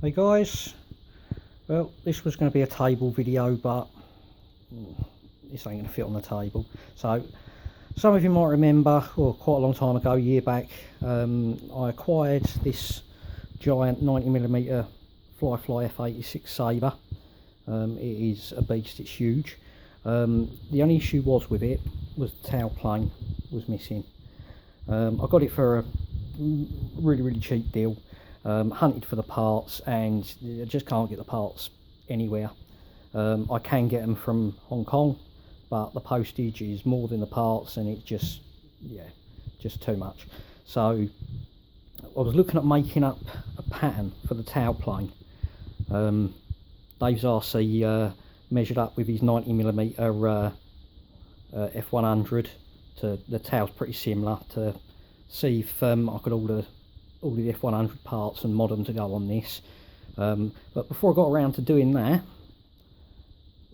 Hey guys, well this was going to be a table video, but this ain't going to fit on the table. So some of you might remember, or quite a long time ago, a year back, I acquired this giant 90mm Fly F86 saber. It is a beast, it's huge. The only issue was with it was the tail plane was missing. I got it for a really cheap deal. Hunted for the parts and I just can't get the parts anywhere. I can get them from Hong Kong, but the postage is more than the parts, and it's just too much. So I was looking at making up a pattern for the tail plane. Dave's RC measured up with his 90mm F100 to the tail's pretty similar, to see if I could order all the F100 parts and mod them to go on this. But before I got around to doing that,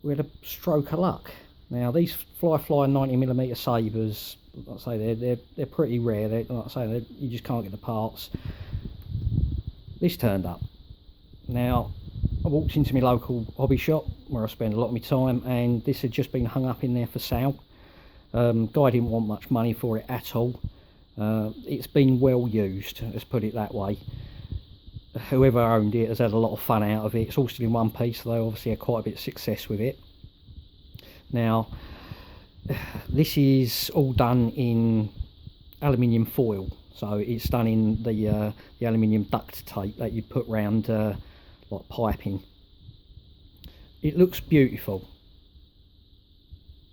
we had a stroke of luck. Now these Fly 90mm sabers, like I say, they're pretty rare. Like I say, you just can't get the parts. This turned up. Now I walked into my local hobby shop where I spend a lot of my time, and this had just been hung up in there for sale. Guy didn't want much money for it at all. It's been well used, let's put it that way. Whoever owned it has had a lot of fun out of it. It's all still in one piece, so they obviously had quite a bit of success with it. Now this is all done in aluminium foil, so it's done in the aluminium duct tape that you put round like piping. It looks beautiful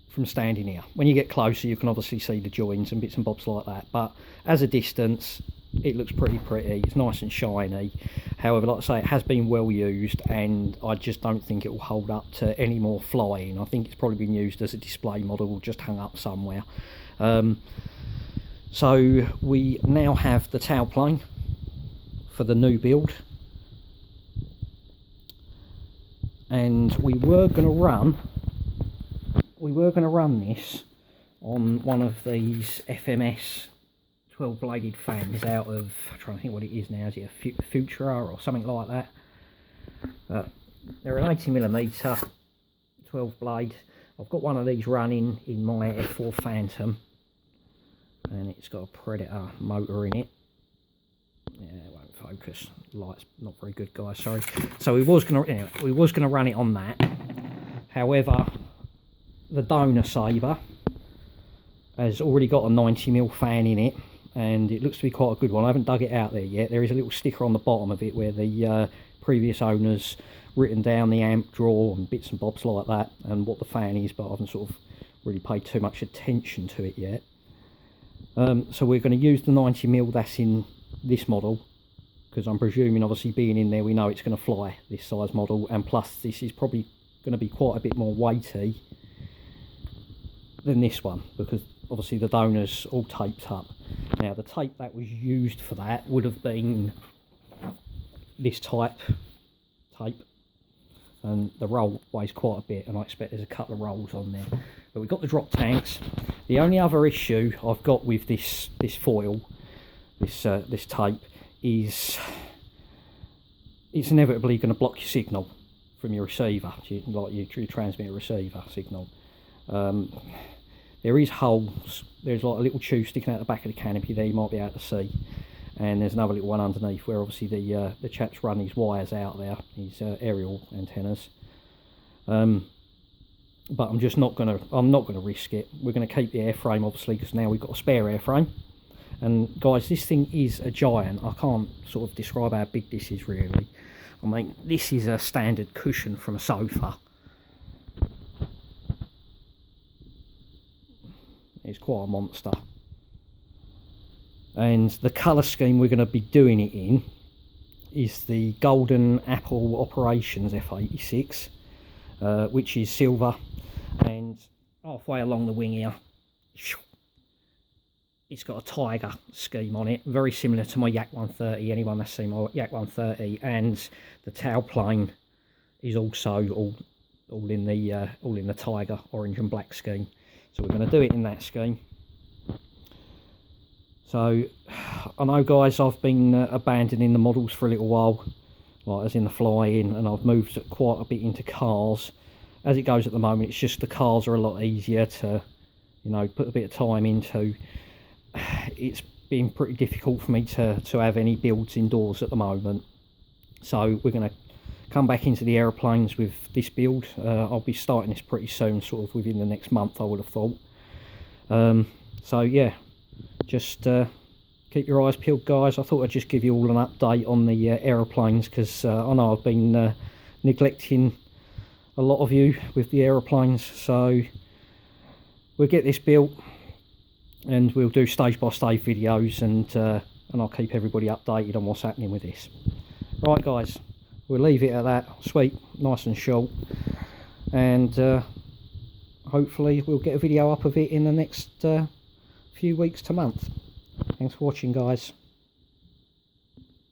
from standing here. When you get closer, you can obviously see the joins and bits and bobs like that, but as a distance it looks pretty. It's nice and shiny. However, like I say, it has been well used, and I just don't think it will hold up to any more flying. I think it's probably been used as a display model, just hung up somewhere. So we now have the tail plane for the new build, and we were going to run this on one of these FMS 12 bladed fans out of, I'm trying to think what it is now, is it a Futura or something like that? They're an 80mm 12 blade. I've got one of these running in my F4 Phantom, and it's got a Predator motor in it. Yeah, it won't focus. Light's not very good, guys, sorry. So we was gonna run it on that. However, the donor saber has already got a 90mm fan in it, and it looks to be quite a good one. I haven't dug it out there yet. There is a little sticker on the bottom of it where the previous owners written down the amp draw and bits and bobs like that, and what the fan is, but I haven't sort of really paid too much attention to it yet. So we're going to use the 90mm that's in this model, because I'm presuming, obviously being in there, we know it's going to fly this size model, and plus this is probably going to be quite a bit more weighty than this one, because obviously the donor's all taped up. Now the tape that was used for that would have been this type tape, and the roll weighs quite a bit, and I expect there's a couple of rolls on there. But we've got the drop tanks. The only other issue I've got with this foil, this tape, is it's inevitably going to block your signal from your receiver, like your transmitter receiver signal. There is holes. There's like a little tube sticking out the back of the canopy there, you might be able to see, and there's another little one underneath where obviously the chap's run his wires out there, his aerial antennas. But I'm not gonna risk it. We're gonna keep the airframe, obviously, because now we've got a spare airframe. And guys, this thing is a giant. I can't sort of describe how big this is really. I mean, this is a standard cushion from a sofa. It's quite a monster. And the colour scheme we're going to be doing it in is the Golden Apple Operations F86, which is silver, and halfway along the wing here, it's got a tiger scheme on it, very similar to my Yak 130. Anyone that's seen my Yak 130, and the tail plane is also all in the tiger orange and black scheme. So we're going to do it in that scheme. So I know, guys, I've been abandoning the models for a little while. like as in the flying, and I've moved quite a bit into cars. As it goes at the moment, it's just the cars are a lot easier to, you know, put a bit of time into. It's been pretty difficult for me to have any builds indoors at the moment, so we're going to come back into the aeroplanes with this build. I'll be starting this pretty soon, sort of within the next month, I would have thought. So yeah, just keep your eyes peeled, guys. I thought I'd just give you all an update on the aeroplanes, because I know I've been neglecting a lot of you with the aeroplanes. So we'll get this built and we'll do stage by stage videos, and I'll keep everybody updated on what's happening with this. Right guys, we'll leave it at that. Sweet, nice and short, and hopefully we'll get a video up of it in the next few weeks to month. Thanks for watching, guys.